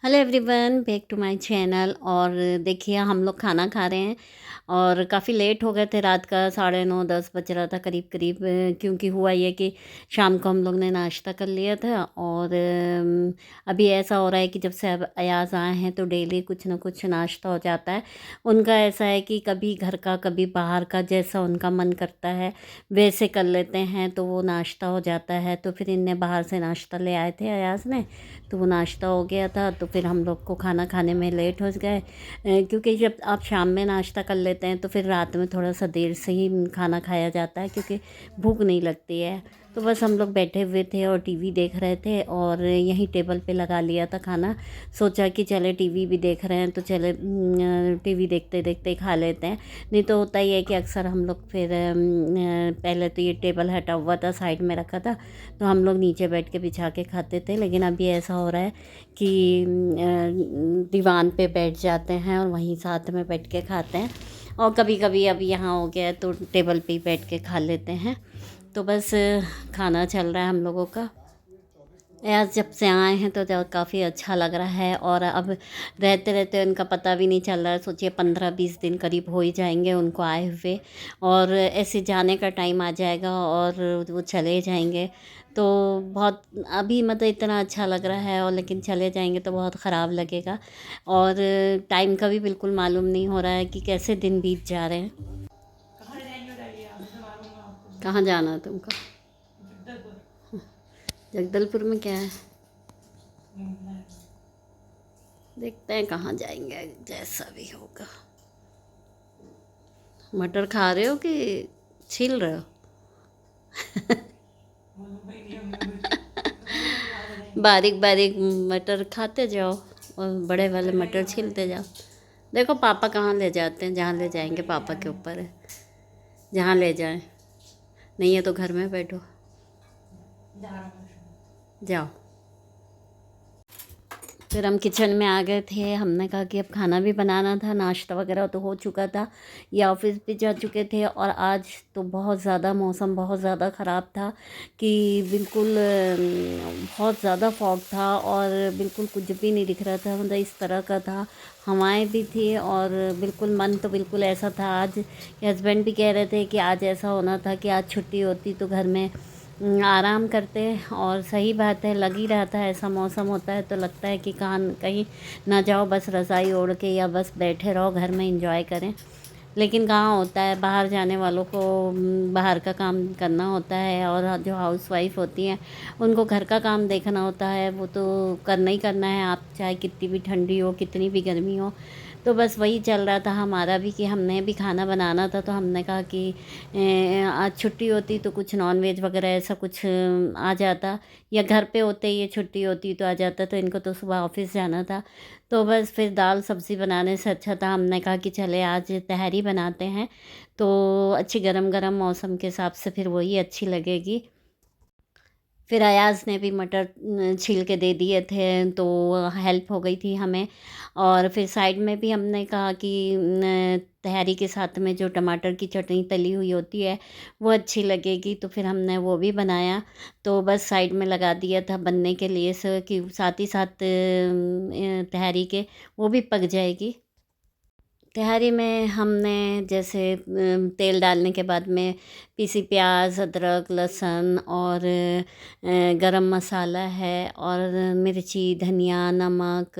Hello everyone, back to my channel. और देखिए हम लोग खाना खा रहे हैं और काफ़ी लेट हो गए थे। रात का 9:30-10 बज रहा था करीब करीब, क्योंकि हुआ ये कि शाम को हम लोग ने नाश्ता कर लिया था। और अभी ऐसा हो रहा है कि जब से अब अयाज आए हैं तो डेली कुछ ना कुछ नाश्ता हो जाता है उनका। ऐसा है कि कभी घर का कभी बाहर का, जैसा उनका मन करता है वैसे कर लेते हैं, तो वो नाश्ता हो जाता है। तो फिर इनने बाहर से नाश्ता ले आए थे अयाज ने, तो वो नाश्ता हो गया था। तो फिर हम लोग को खाना खाने में लेट हो गए, क्योंकि जब आप शाम में नाश्ता कर लेते हैं तो फिर रात में थोड़ा सा देर से ही खाना खाया जाता है, क्योंकि भूख नहीं लगती है। तो बस हम लोग बैठे हुए थे और टीवी देख रहे थे, और यहीं टेबल पे लगा लिया था खाना। सोचा कि चले टीवी भी देख रहे हैं तो चले टीवी देखते देखते खा लेते हैं। नहीं तो होता ही है कि अक्सर हम लोग फिर पहले तो ये टेबल हटा हुआ था, साइड में रखा था, तो हम लोग नीचे बैठ के बिछा के खाते थे। लेकिन अभी ऐसा हो रहा है कि दीवान पे बैठ जाते हैं और वहीं साथ में बैठ के खाते हैं। और कभी कभी अब यहाँ हो गया है तो टेबल पे ही बैठ के खा लेते हैं। तो बस खाना चल रहा है हम लोगों का। आज जब से आए हैं तो काफ़ी अच्छा लग रहा है। और अब रहते रहते उनका पता भी नहीं चल रहा है। सोचिए 15-20 दिन करीब हो ही जाएंगे उनको आए हुए, और ऐसे जाने का टाइम आ जाएगा और वो चले जाएंगे। तो बहुत अभी मतलब इतना अच्छा लग रहा है, और लेकिन चले जाएंगे तो बहुत ख़राब लगेगा। और टाइम का भी बिल्कुल मालूम नहीं हो रहा है कि कैसे दिन बीत जा रहे हैं। कहाँ जाना है तुमको? जगदलपुर में क्या है? देखते हैं कहाँ जाएंगे, जैसा भी होगा। मटर खा रहे हो कि छील रहे हो? बारीक बारीक मटर खाते जाओ और बड़े वाले मटर छीलते जाओ। देखो पापा कहाँ ले जाते हैं, जहाँ ले जाएंगे पापा के ऊपर है, जहाँ ले जाएं। नहीं है तो घर में बैठो, जाओ। फिर हम किचन में आ गए थे। हमने कहा कि अब खाना भी बनाना था, नाश्ता वगैरह तो हो चुका था, ये ऑफिस भी जा चुके थे। और आज तो बहुत ज़्यादा मौसम बहुत ज़्यादा ख़राब था कि बिल्कुल बहुत ज़्यादा फॉग था और बिल्कुल कुछ भी नहीं दिख रहा था, मतलब इस तरह का था। हवाएं भी थी और बिल्कुल मन तो बिल्कुल ऐसा था। आज हस्बैंड भी कह रहे थे कि आज ऐसा होना था कि आज छुट्टी होती तो घर में आराम करते। और सही बात है, लग ही रहा था ऐसा मौसम होता है तो लगता है कि कहीं ना जाओ, बस रज़ाई ओढ़ के या बस बैठे रहो घर में, एंजॉय करें। लेकिन कहाँ होता है, बाहर जाने वालों को बाहर का काम करना होता है, और जो हाउसवाइफ होती हैं उनको घर का काम देखना होता है। वो तो करना ही करना है, आप चाहे कितनी भी ठंडी हो कितनी भी गर्मी हो। तो बस वही चल रहा था हमारा भी कि हमने भी खाना बनाना था। तो हमने कहा कि आज छुट्टी होती तो कुछ नॉन वेज वगैरह ऐसा कुछ आ जाता, या घर पे होते ये छुट्टी होती तो आ जाता। तो इनको तो सुबह ऑफिस जाना था, तो बस फिर दाल सब्ज़ी बनाने से अच्छा था हमने कहा कि चले आज तहरी बनाते हैं। तो अच्छी गरम गरम मौसम के हिसाब से फिर वही अच्छी लगेगी। फिर अयाज़ ने भी मटर छील के दे दिए थे तो हेल्प हो गई थी हमें। और फिर साइड में भी हमने कहा कि तहरी के साथ में जो टमाटर की चटनी तली हुई होती है वो अच्छी लगेगी, तो फिर हमने वो भी बनाया। तो बस साइड में लगा दिया था बनने के लिए से कि साथ ही साथ तहरी के वो भी पक जाएगी। तहरी में हमने जैसे तेल डालने के बाद में पीसी प्याज, अदरक, लहसुन और गरम मसाला है, और मिर्ची, धनिया, नमक,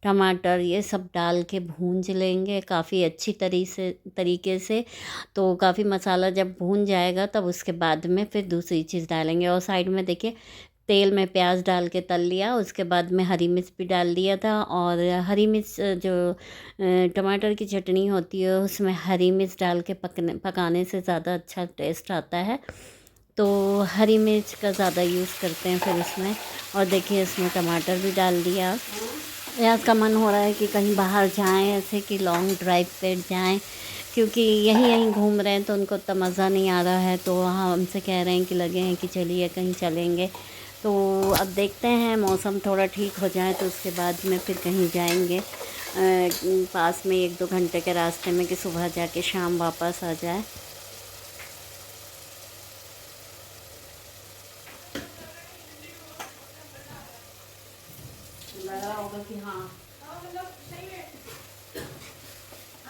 टमाटर, ये सब डाल के भूंज लेंगे काफ़ी अच्छी तरीके से। तो काफ़ी मसाला जब भून जाएगा तब उसके बाद में फिर दूसरी चीज़ डालेंगे। और साइड में देखिए तेल में प्याज डाल के तल लिया, उसके बाद में हरी मिर्च भी डाल दिया था। और हरी मिर्च जो टमाटर की चटनी होती है उसमें हरी मिर्च डाल के पकाने से ज़्यादा अच्छा टेस्ट आता है, तो हरी मिर्च का ज़्यादा यूज़ करते हैं फिर इसमें। और देखिए इसमें टमाटर भी डाल दिया। आज का मन हो रहा है कि कहीं बाहर जाएं, ऐसे कि लॉन्ग ड्राइव पे जाएं, क्योंकि यहीं यहीं घूम रहे हैं तो उनको उतना मज़ा नहीं आ रहा है। तो हाँ, हमसे कह रहे हैं कि लगे हैं कि चलिए कहीं चलेंगे। तो अब देखते हैं मौसम थोड़ा ठीक हो जाए तो उसके बाद में फिर कहीं जाएंगे पास में 1-2 घंटे के रास्ते में, कि सुबह जाके शाम वापस आ जाए। कि हाँ मतलब सही में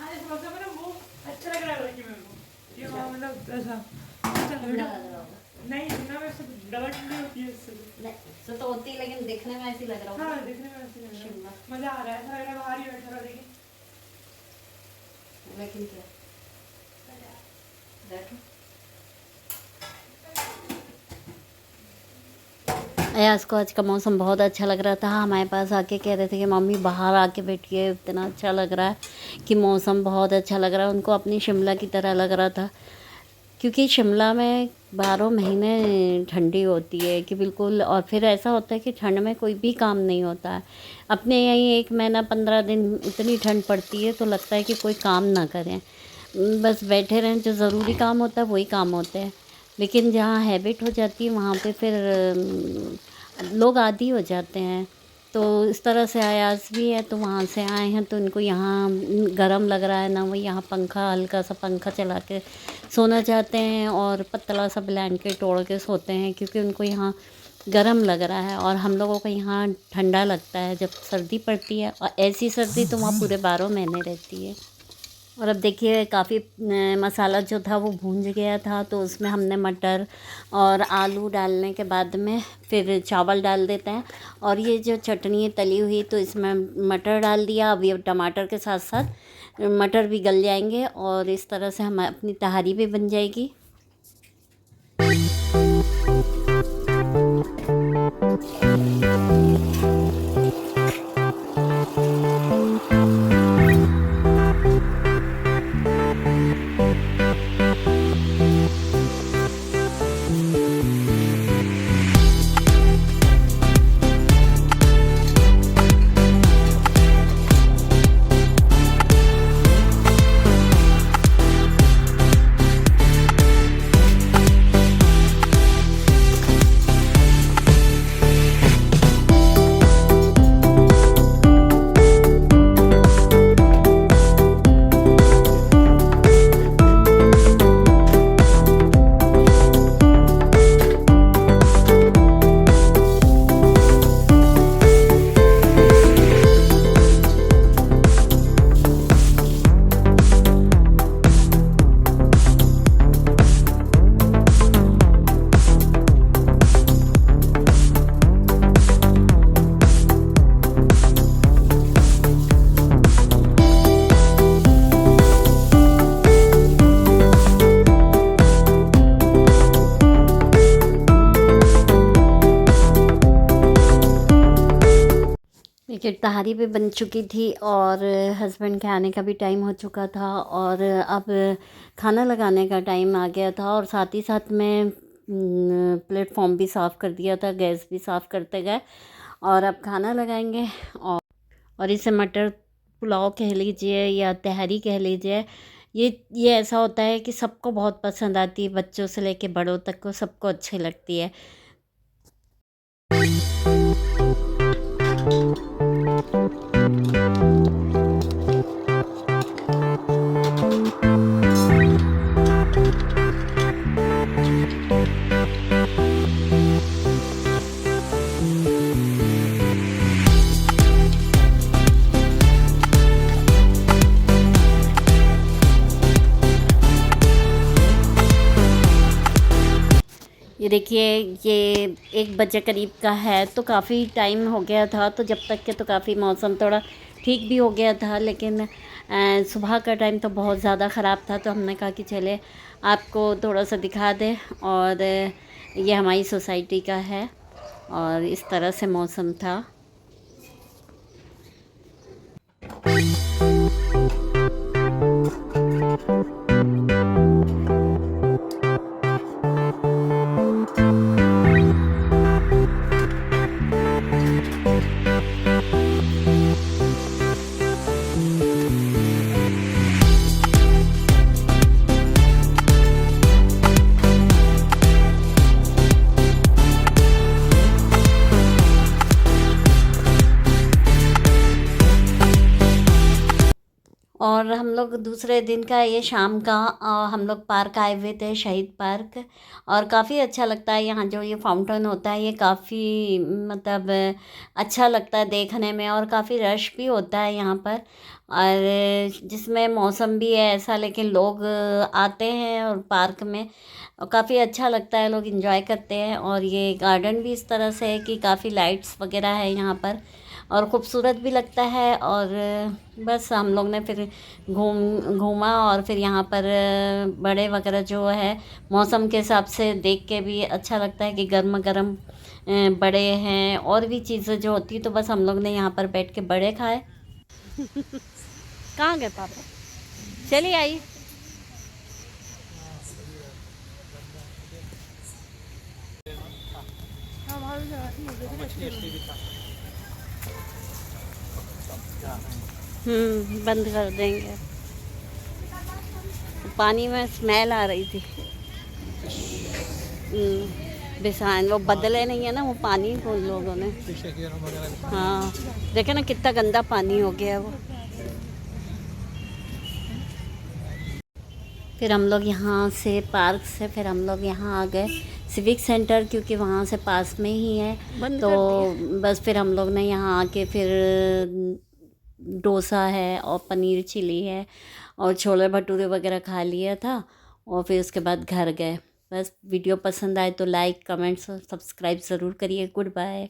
आज थोड़ा सा मतलब वो अच्छा लग रहा है लड़की मेरे को, ये मतलब ऐसा अच्छा लग ठंडा रहा लग रहा होगा। नहीं सुनना में से डबल ठंडी होती है इससे। नहीं सो तो होती है, लेकिन देखने में ऐसी लग रहा होगा। हाँ देखने में ऐसे लग रहा शिमला। है, मजा आ रहा है, ऐसा लग रहा है बाहर ही बैठा रहा। लेकिन लेकिन क्या बैठो। अयाज को आज का मौसम बहुत अच्छा लग रहा था। हमारे पास आके कह रहे थे कि मम्मी बाहर आके बैठिए, इतना अच्छा लग रहा है कि मौसम बहुत अच्छा लग रहा है। उनको अपनी शिमला की तरह लग रहा था, क्योंकि शिमला में 12 महीने ठंडी होती है कि बिल्कुल। और फिर ऐसा होता है कि ठंड में कोई भी काम नहीं होता है। अपने यहीं 1 महीना 15 दिन इतनी ठंड पड़ती है तो लगता है कि कोई काम ना करें, बस बैठे रहें। जो ज़रूरी काम होता है वही काम होते हैं, लेकिन जहाँ हैबिट हो जाती है वहाँ पे फिर लोग आदी हो जाते हैं। तो इस तरह से अयाज भी है, तो वहाँ से आए हैं तो इनको यहाँ गरम लग रहा है ना, वो यहाँ पंखा, हल्का सा पंखा चला के सोना चाहते हैं और पतला सा ब्लैंकेट ओढ़ के सोते हैं, क्योंकि उनको यहाँ गरम लग रहा है। और हम लोगों को यहाँ ठंडा लगता है जब सर्दी पड़ती है, और ऐसी सर्दी तो वहाँ पूरे 12 महीने रहती है। और अब देखिए काफ़ी मसाला जो था वो भूंज गया था, तो उसमें हमने मटर और आलू डालने के बाद में फिर चावल डाल देते हैं। और ये जो चटनी है तली हुई, तो इसमें मटर डाल दिया। अब ये टमाटर के साथ साथ मटर भी गल जाएंगे और इस तरह से हम अपनी तहारी भी बन जाएगी। देखिए तहारी भी बन चुकी थी और हस्बैंड के आने का भी टाइम हो चुका था, और अब खाना लगाने का टाइम आ गया था। और साथ ही साथ में प्लेटफॉर्म भी साफ़ कर दिया था, गैस भी साफ़ करते गए। और अब खाना लगाएंगे। और इसे मटर पुलाव कह लीजिए या तहरी कह लीजिए, ये ऐसा होता है कि सबको बहुत पसंद आती है, बच्चों से लेके बड़ों तक को सबको अच्छी लगती है। ये देखिए ये 1 बजे करीब का है, तो काफ़ी टाइम हो गया था। तो जब तक के तो काफ़ी मौसम थोड़ा ठीक भी हो गया था, लेकिन सुबह का टाइम तो बहुत ज़्यादा ख़राब था। तो हमने कहा कि चले आपको थोड़ा सा दिखा दें। और ये हमारी सोसाइटी का है और इस तरह से मौसम था। और हम लोग दूसरे दिन का ये शाम का हम लोग पार्क आए हुए थे, शहीद पार्क। और काफ़ी अच्छा लगता है यहाँ जो ये फाउंटेन होता है, ये काफ़ी मतलब अच्छा लगता है देखने में, और काफ़ी रश भी होता है यहाँ पर। और जिसमें मौसम भी है ऐसा, लेकिन लोग आते हैं और पार्क में, और काफ़ी अच्छा लगता है, लोग एंजॉय करते हैं। और ये गार्डन भी इस तरह से है कि काफ़ी लाइट्स वगैरह है यहाँ पर, और ख़ूबसूरत भी लगता है। और बस हम लोग ने फिर घूमा, और फिर यहाँ पर बड़े वगैरह जो है, मौसम के हिसाब से देख के भी अच्छा लगता है कि गर्मा गर्म बड़े हैं, और भी चीज़ें जो होती तो बस हम लोग ने यहाँ पर बैठ के बड़े खाए। कहाँ गए पापा? चलिए आई। बंद कर देंगे। पानी में स्मेल आ रही थी। बिसान वो बदले नहीं है ना, वो पानी को लोगों ने, हाँ देखे ना कितना गंदा पानी हो गया है वो। फिर हम लोग यहाँ से पार्क से फिर हम लोग यहाँ आ गए सिविक सेंटर, क्योंकि वहाँ से पास में ही है। तो बस फिर हम लोग ने यहाँ आके फिर डोसा है और पनीर चिली है और छोले भटूरे वगैरह खा लिया था, और फिर उसके बाद घर गए। बस वीडियो पसंद आए तो लाइक कमेंट्स और सब्सक्राइब ज़रूर करिए। Good bye.